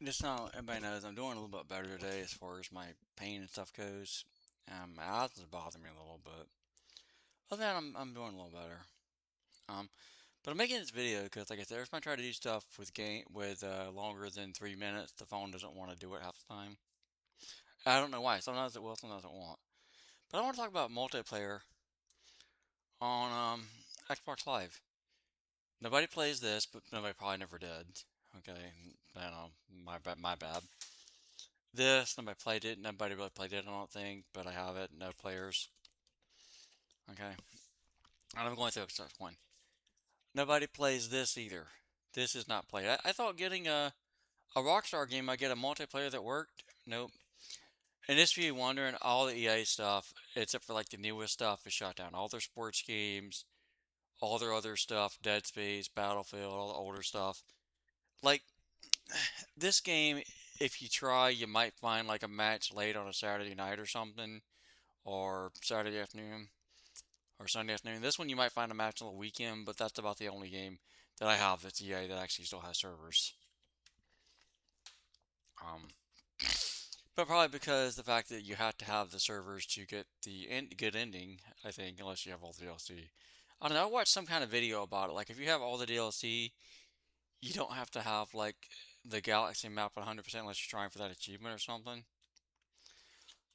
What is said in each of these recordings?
Just now, everybody knows I'm doing a little bit better today as far as my pain and stuff goes. My eyes is bothering me a little bit. Other than that, I'm doing a little better. Um, but I'm making this video because, like I said, every time I try to do stuff with longer than 3 minutes, the phone doesn't want to do it half the time. I don't know why. Sometimes it will, sometimes it won't. But I want to talk about multiplayer on Xbox Live. Nobody plays this, but nobody probably never did. Okay, I don't know. My bad. This, nobody played it. Nobody really played it, I don't think, but I have it. No players. Okay. And I'm going through start one. Nobody plays this either. This is not played. I thought getting a Rockstar game, I get a multiplayer that worked. Nope. And this, for you wondering, all the EA stuff, except for like the newest stuff, is shut down. All their sports games, all their other stuff, Dead Space, Battlefield, all the older stuff. Like, this game, if you try, you might find like a match late on a Saturday night or something, or Saturday afternoon, or Sunday afternoon. This one you might find a match on the weekend, but that's about the only game that I have that's EA that actually still has servers. Um, but probably because the fact that you have to have the servers to get the good ending, I think, unless you have all the DLC. I don't know. I watched some kind of video about it. Like if you have all the DLC, you don't have to have like the galaxy map 100% unless you're trying for that achievement or something.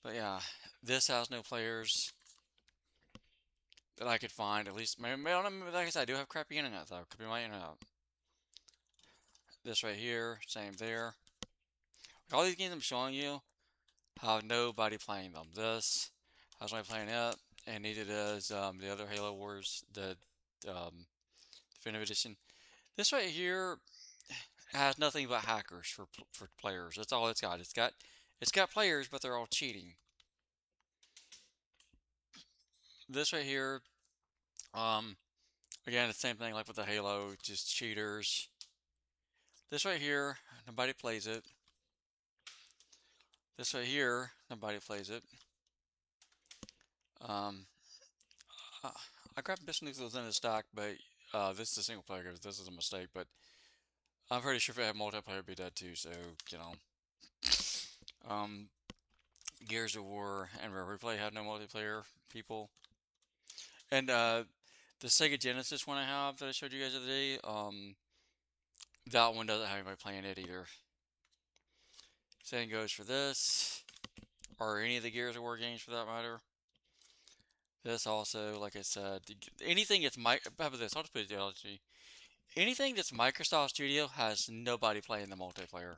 But yeah, this has no players that I could find. At least, maybe, like I said, I do have crappy internet though. Could be my internet. This right here, same there. All these games I'm showing you have nobody playing them. This has nobody playing it, and neither does the other Halo Wars, the Definitive Edition. This right here has nothing but hackers for players. That's all it's got. It's got players, but they're all cheating. This right here, um, again, the same thing like with the Halo, just cheaters. This right here, nobody plays it. This right here, nobody plays it. Um, uh, I grabbed Biscuit Noodles in the stock, but this is a single player. This is a mistake, but I'm pretty sure if it had multiplayer, it'd be dead too. So you know, um, Gears of War and Rare Replay had no multiplayer people, and the Sega Genesis one I have that I showed you guys the other day, that one doesn't have anybody playing it either. Same goes for this, or any of the Gears of War games for that matter. This also, like I said, anything that's how about this? I'll just put it down. Anything that's Microsoft Studio has nobody playing the multiplayer.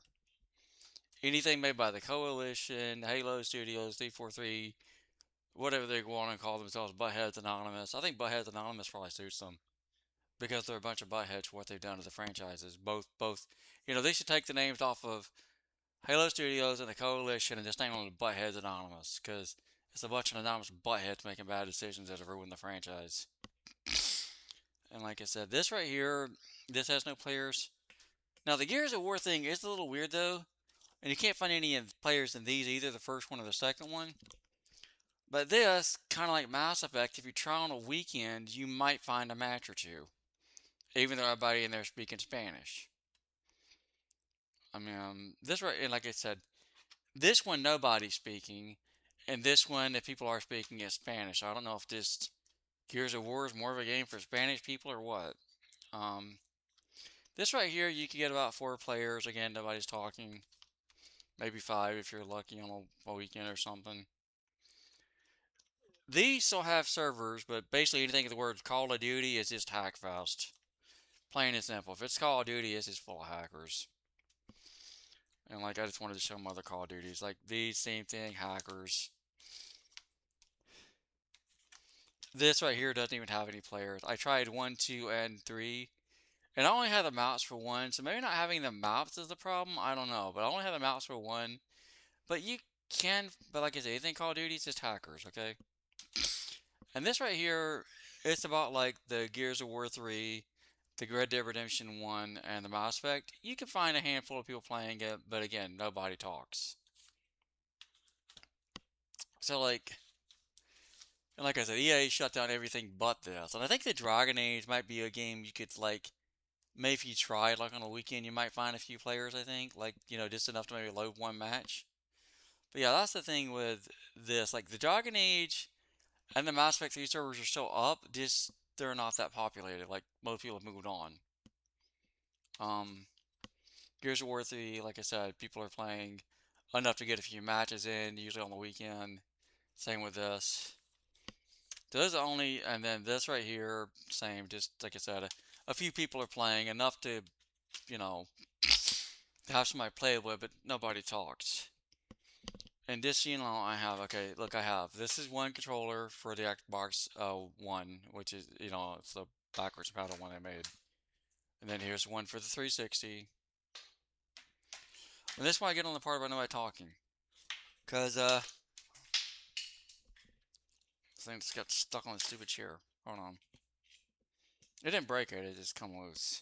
Anything made by the Coalition, Halo Studios, 343, whatever they want to call themselves, Buttheads Anonymous. I think Buttheads Anonymous probably suits them because they're a bunch of buttheads for what they've done to the franchises. They should take the names off of Halo Studios and the Coalition and just name them Buttheads Anonymous because it's a bunch of anonymous buttheads making bad decisions that have ruined the franchise. And like I said, this right here, this has no players. Now the Gears of War thing is a little weird though, and you can't find any players in these either, the first one or the second one. But this, kind of like Mass Effect, if you try on a weekend, you might find a match or two, even though everybody in there speaking Spanish. I mean, this right, and like I said, this one nobody's speaking, and this one, if people are speaking, is Spanish. I don't know if this Gears of War is more of a game for Spanish people or what. Um, this right here, you can get about 4 players. Again, nobody's talking. Maybe 5 if you're lucky on a weekend or something. These still have servers, but basically anything with the word Call of Duty is just hackfest. Plain and simple. If it's Call of Duty, it's just full of hackers. And like I just wanted to show them other Call of Duties. Like these, same thing, hackers. This right here doesn't even have any players. I tried 1, 2, and 3. And I only had the maps for 1, so maybe not having the maps is the problem. I don't know. But I only had the maps for 1. But like I said, anything Call of Duty is just hackers, okay? And this right here, it's about like the Gears of War 3, the Red Dead Redemption 1, and the Mass Effect. You can find a handful of people playing it, but again, nobody talks. So and like I said, EA shut down everything but this. And I think the Dragon Age might be a game you could like maybe if you try like on a weekend, you might find a few players. I think like just enough to maybe load one match. But yeah, that's the thing with this. Like the Dragon Age and the Mass Effect 3 servers are still up, just they're not that populated. Like most people have moved on. Um, Gears of War 3, like I said, people are playing enough to get a few matches in, usually on the weekend. Same with this. Those only, and then this right here, same. Just like I said, a few people are playing enough to, you know, to have somebody play with, but nobody talks. And this, I have, okay, look, I have, this is one controller for the Xbox One, which is, it's the backwards paddle one I made. And then here's one for the 360. And this is why I get on the part about nobody talking. Because, this thing just got stuck on the stupid chair. Hold on. It didn't break it, it just come loose.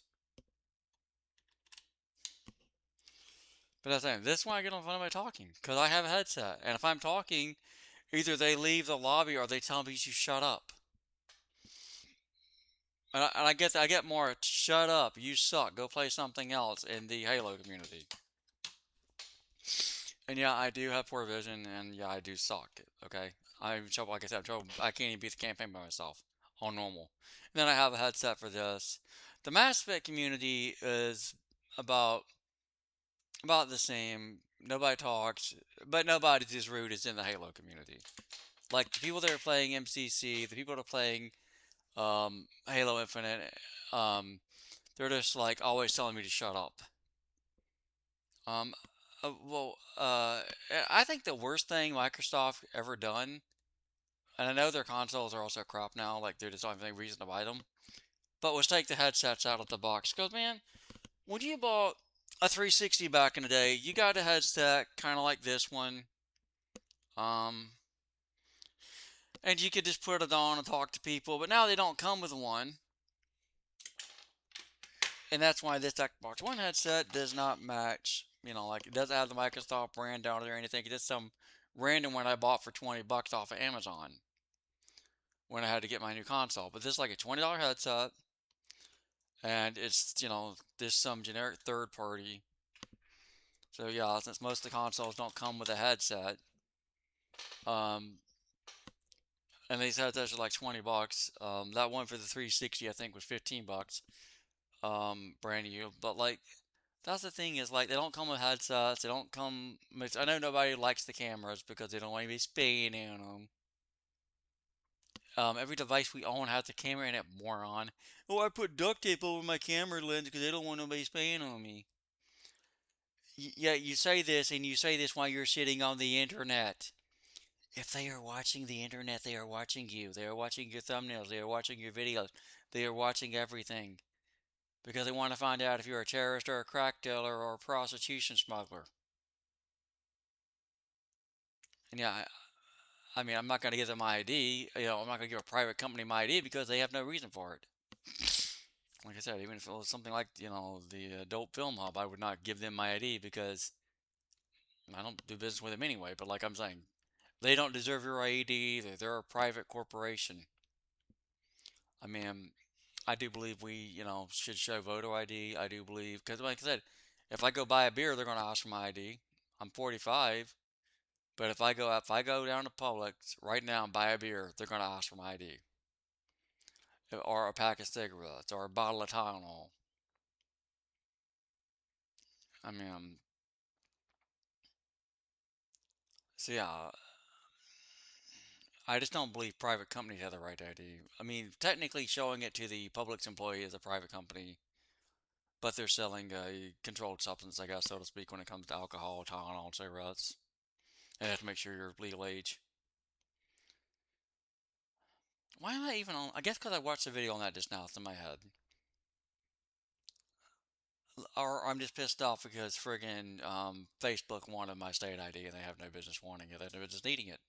But that's it. This is why I get on the phone by talking. Because I have a headset. And if I'm talking, either they leave the lobby or they tell me to shut up. I get more, shut up, you suck, go play something else in the Halo community. And yeah, I do have poor vision, and yeah, I do suck. Okay, I'm in trouble. Like I said, I'm trouble. I can't even beat the campaign by myself on normal. And then I have a headset for this. The Mass Effect community is about about the same. Nobody talks, but nobody's as rude as in the Halo community. Like the people that are playing MCC, the people that are playing Halo Infinite, um, they're just like always telling me to shut up. Um, I think the worst thing Microsoft ever done, and I know their consoles are also crap now, like they're just not even reason to buy them, but was take the headsets out of the box. Because, man, when you bought a 360 back in the day, you got a headset kind of like this one, um, and you could just put it on and talk to people, but now they don't come with one. And that's why this Xbox One headset does not match. Like it doesn't have the Microsoft brand on it or anything. It's just some random one I bought for $20 off of Amazon when I had to get my new console. But this is like a $20 headset, and it's this some generic third party. So yeah, since most of the consoles don't come with a headset, um, and these headsets are like $20. That one for the 360 I think was $15, brand new. But like that's the thing is like they don't come with headsets. They don't come. I know nobody likes the cameras because they don't want to be spinning on them. Every device we own has a camera in it, moron. Oh, I put duct tape over my camera lens because they don't want nobody spying on me. Yeah, you say this and you say this while you're sitting on the internet. If they are watching the internet, they are watching you. They are watching your thumbnails. They are watching your videos. They are watching everything because they want to find out if you're a terrorist or a crack dealer or a prostitution smuggler. And yeah, I mean, I'm not going to give them my ID. I'm not going to give a private company my ID because they have no reason for it. Like I said, even if it was something like, the Adult Film Hub, I would not give them my ID because I don't do business with them anyway. But like I'm saying, they don't deserve your ID. They're a private corporation. I mean, I do believe we, should show voter ID. I do believe, because like I said, if I go buy a beer, they're going to ask for my ID. I'm 45, but if I go down to Publix right now and buy a beer, they're going to ask for my ID. Or a pack of cigarettes, or a bottle of Tylenol. I mean, so yeah, I just don't believe private companies have the right to ID. I mean, technically, showing it to the Publix employee is a private company, but they're selling a controlled substance, I guess, so to speak, when it comes to alcohol, Tylenol, and cigarettes. And you have to make sure you're legal age. Why am I even on? I guess because I watched the video on that just now. It's in my head. Or I'm just pissed off because friggin' Facebook wanted my state ID and they have no business wanting it. They have no business needing it.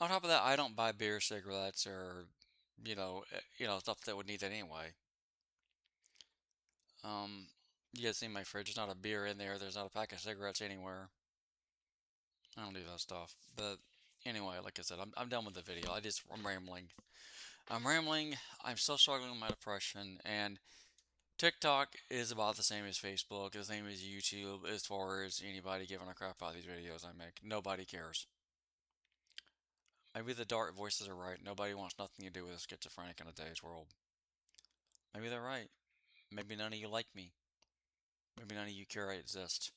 On top of that, I don't buy beer, cigarettes, or stuff that would need that anyway. You guys see my fridge? There's not a beer in there. There's not a pack of cigarettes anywhere. I don't do that stuff. But anyway, like I said, I'm done with the video. I'm rambling. I'm rambling. I'm still struggling with my depression, and TikTok is about the same as Facebook, the same as YouTube, as far as anybody giving a crap about these videos I make. Nobody cares. Maybe the dark voices are right. Nobody wants nothing to do with a schizophrenic in today's world. Maybe they're right. Maybe none of you like me. Maybe none of you care I exist.